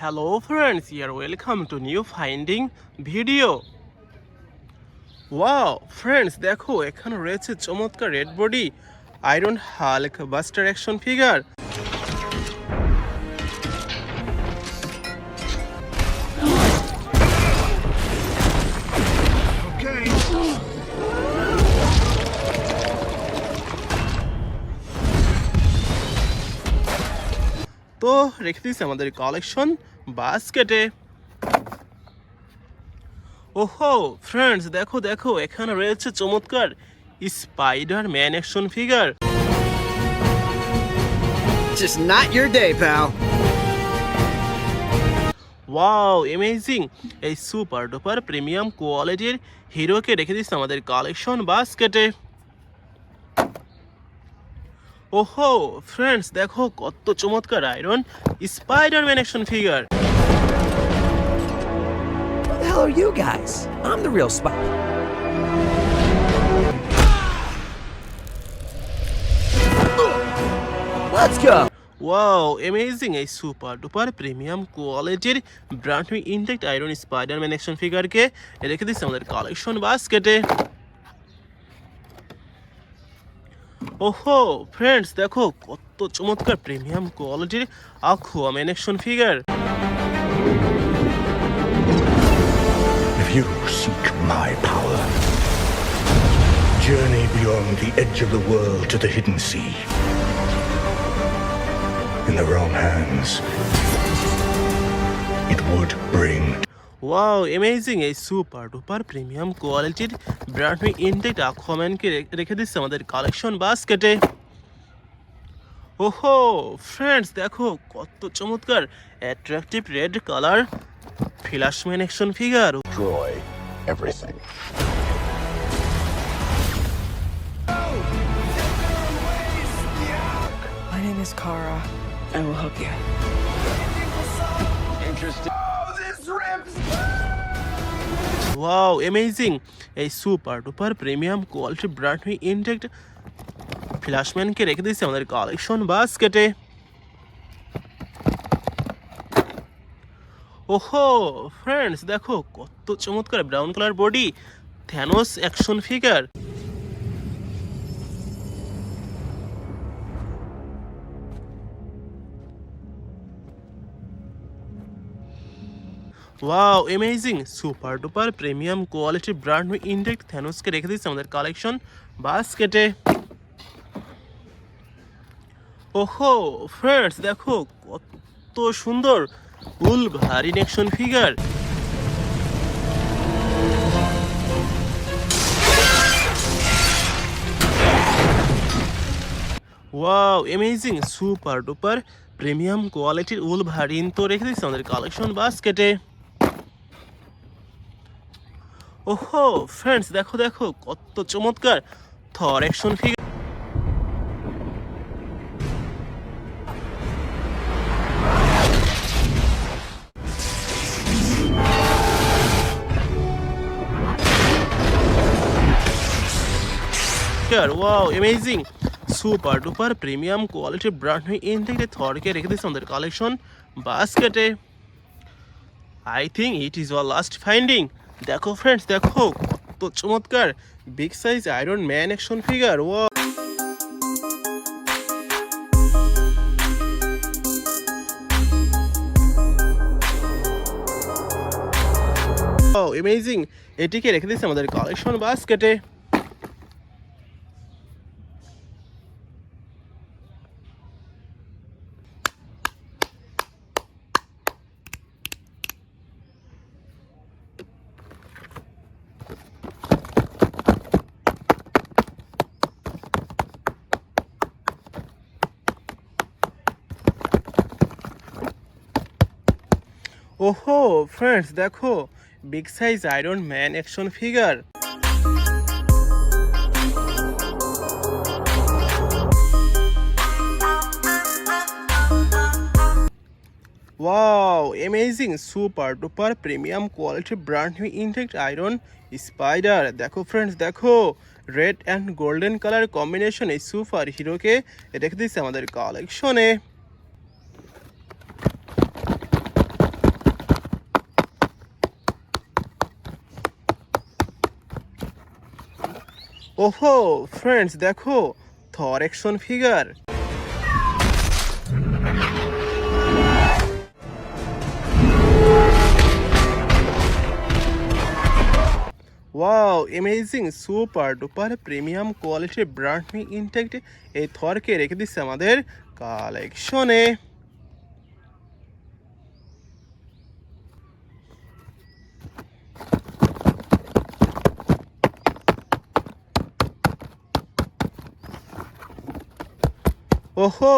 Hello friends, you are welcome to new finding video. Wow, friends দেখো এখানে রয়েছে চমৎকার red body iron Hulk Buster action figure. তো রেখে দিয়েছি আমাদের কালেকশন বাস্কেটে। ওহো ফ্রেন্ডস দেখো দেখো এখানে রয়েছে চমৎকার spider man action figure. Just not your day, pal. Wow amazing, এই সুপার ডুপার প্রিমিয়াম কোয়ালিটির হিরোকে রেখে দিচ্ছে আমাদের কালেকশন বাস্কেটে। ওহো ফ্রেন্ডস দেখো কত চমৎকার iron Spiderman action figure. Who the hell are you guys? I'm the real spy. Let's go. Wow amazing, এই সুপার ডুপার প্রিমিয়াম কোয়ালিটির brand new intact Iron Spiderman action ফিগারকে রেখে দিচ্ছে আমাদের কালেকশন বাস্কেটে। ওহো ফ্রেন্ডস দেখো কত চমৎকার প্রিমিয়াম কোয়ালিটির Aquaman action figure. If you seek my power, journey beyond the edge of the world to the hidden sea. In the wrong hands, it would bring. Wow amazing, এই super duper premium কোয়ালিটির brand new intact আকুয়াম্যানকে রেখে দিচ্ছে আমাদের collection বাস্কেটে। ওহো friends দেখো কত চমৎকার attractive red colour Flashman action figure. Destroy everything. My name is Kara. I will help you. Wow amazing, এই super duper premium quality brand new intact ফ্ল্যাশম্যানকে রেখে দিয়েছে আমাদের কালেকশন বাস্কেটে। ওহো ফ্রেন্ডস দেখো কত চমৎকার brown colour body Thanos action figure. Wow amazing, super duper premium quality brand new intact থ্যানোসকে রেখে দিচ্ছে আমাদের কালেকশন বাস্কেটে। ওহো ফ্রেন্ডস দেখো কত সুন্দর Wolverine action figure. Wow amazing, super duper premium কোয়ালিটির উলভারিন তো রেখে দিচ্ছে আমাদের কালেকশন বাস্কেটে। ওহো ফ্রেন্ডস দেখো দেখো কত চমৎকার Thor action figure. Wow amazing, super duper premium কোয়ালিটির ব্র্যান্ড নিউ ইনটেক্ট থরকে রেখে দিচ্ছে আমাদের কালেকশন বাস্কেটে। I think it is our last finding. দেখো ফ্রেন্ডস দেখো কত চমৎকার big size Iron Man action figure. Wow amazing, এটিকে রেখে দিচ্ছে আমাদের কালেকশন বাস্কেটে। ওহো ফ্রেন্ডস দেখো big size Iron Man action figure. Wow amazing, super duper premium quality brand new intact iron spider. দেখো ফ্রেন্ডস দেখো red and golden colour combination এই সুপার হিরোকে রেখে দিচ্ছে আমাদের কালেকশনে। ওহো ফ্রেন্ডস দেখো Thor action figure. Wow amazing super duper premium কোয়ালিটির ব্র্যান্ড নিউ ইনটেক্ট এই থরকে রেখে দিচ্ছে আমাদের কালেকশনে। ওহো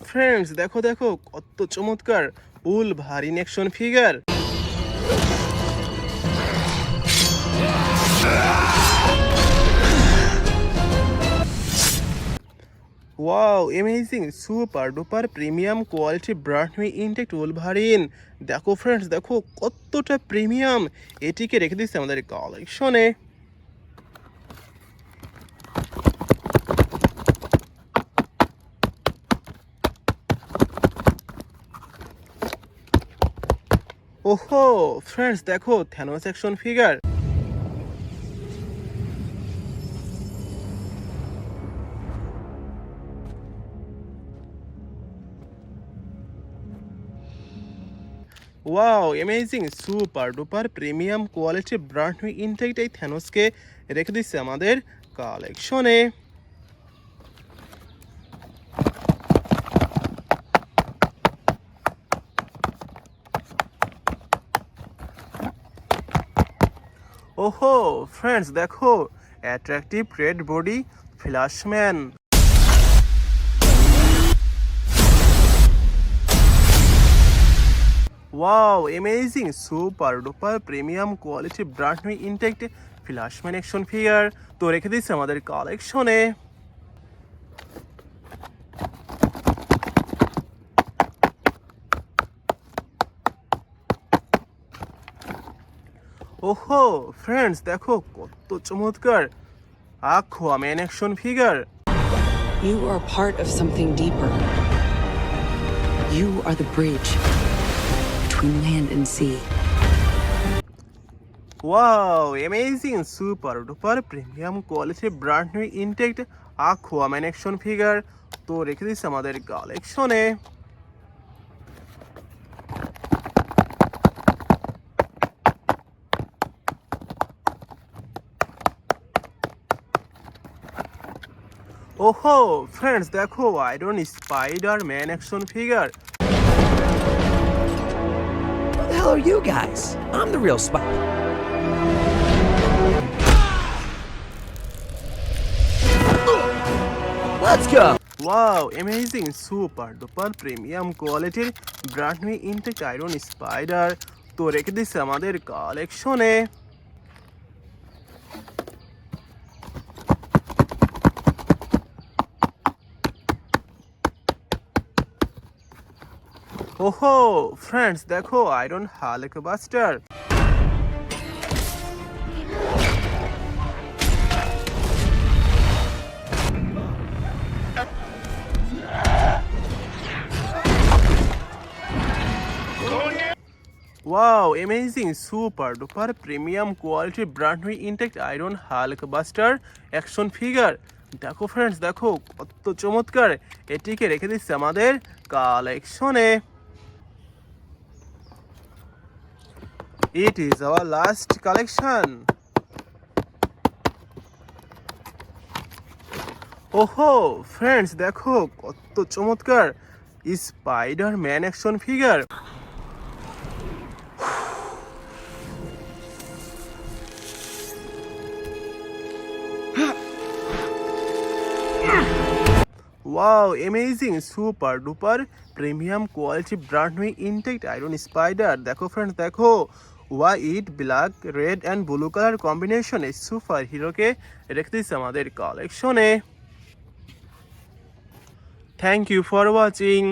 ফ্রেন্ডস দেখো দেখো কত চমৎকার Wolverine action figure. Wow amazing super duper premium quality brand new intact Wolverine. দেখো ফ্রেন্ডস দেখো কতটা প্রিমিয়াম, এটিকে রেখে দিচ্ছে আমাদের কালেকশনে। ওহো ফ্রেন্ডস দেখো Thanos action figure. Wow amazing super duper premium quality brand new intact এই থ্যানোসকে রেখে দিচ্ছে আমাদের কালেকশনে। ওহো ফ্রেন্ডস দেখো attractive red body Flashman. Wow amazing super duper premium quality brand new intact Flashman action figure তো রেখে দিচ্ছে আমাদের কালেকশনে। ওহো ফ্রেন্ডস দেখো কত চমৎকার Aquaman action figure. You are part of something deeper. You are the bridge between land and sea. Wow amazing super duper premium quality brand new intact Aquaman action figure তো রেখে দিচ্ছে আমাদের কালেকশনে। ওহো ফ্রেন্ডস দেখো Iron spider man action figure. Who the hell are you guys? I'm the real Spider. Let's go! Wow amazing super duper premium কোয়ালিটির brand new intact iron Spider তো রেখে দিচ্ছে আমাদের কালেকশনে। ওহো ফ্রেন্ডস দেখো Iron Hulk Buster. Wow amazing super duper premium quality brand new intact Iron Hulk Buster action figure. দেখো friends দেখো কত চমৎকার, এটিকে রেখে দিচ্ছে আমাদের কালেকশনে। It is our last collection. ওহো ফ্রেন্ডস দেখো কত চমৎকার spider man action figure. Wow amazing super duper premium quality brand new intact iron spider. দেখো ফ্রেন্ডস দেখো white black red and blue colour কম্বিনেশনে সুপার হিরোকে রেখে দিচ্ছে আমাদের কালেকশনে। Thank you for watching.